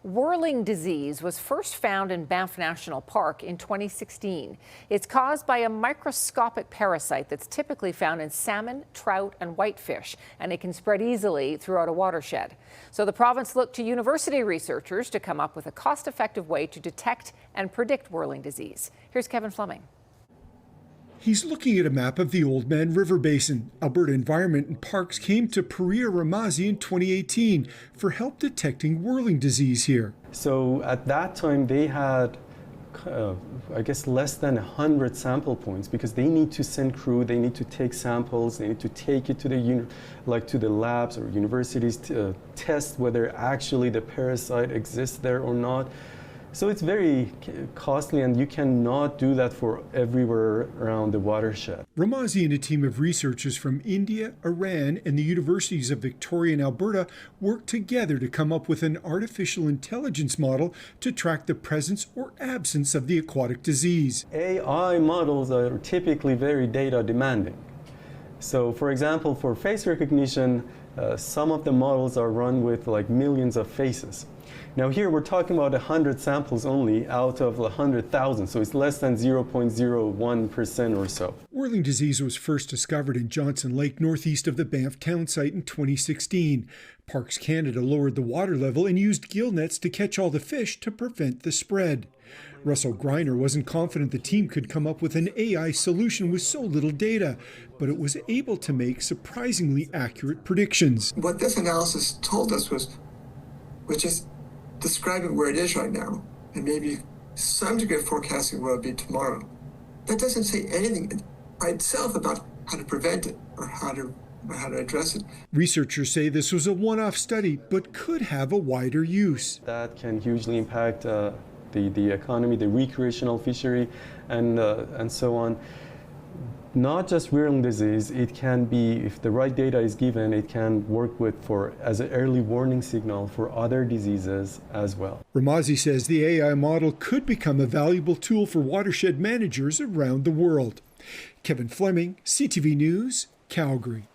Whirling disease was first found in Banff National Park in 2016. It's caused by a microscopic parasite that's typically found in salmon, trout, and whitefish, and it can spread easily throughout a watershed. So the province looked to university researchers to come up with a cost-effective way to detect and predict whirling disease. Here's Kevin Fleming. He's looking at a map of the Oldman River Basin. Alberta Environment and Parks came to Priya Ramazi in 2018 for help detecting whirling disease here. So at that time they had, I guess, less than 100 sample points because they need to send crew, they need to take samples, they need to take it to the labs or universities to test whether actually the parasite exists there or not. So it's very costly, and you cannot do that for everywhere around the watershed. Ramazi and a team of researchers from India, Iran, and the universities of Victoria and Alberta worked together to come up with an artificial intelligence model to track the presence or absence of the aquatic disease. AI models are typically very data demanding. So for example, for face recognition, some of the models are run with like millions of faces. Now here we're talking about 100 samples only out of 100,000, so it's less than 0.01% or so. Whirling disease was first discovered in Johnson Lake, northeast of the Banff town site in 2016. Parks Canada lowered the water level and used gill nets to catch all the fish to prevent the spread. Russell Greiner wasn't confident the team could come up with an AI solution with so little data, but it was able to make surprisingly accurate predictions. What this analysis told us was just describing where it is right now, and maybe some degree of forecasting where it'll be tomorrow. That doesn't say anything by itself about how to prevent it or how to address it. Researchers say this was a one-off study, but could have a wider use. That can hugely impact the economy, the recreational fishery, and so on. Not just whirling disease, it can be, if the right data is given, it can work as an early warning signal for other diseases as well. Ramazi says the AI model could become a valuable tool for watershed managers around the world. Kevin Fleming, CTV News, Calgary.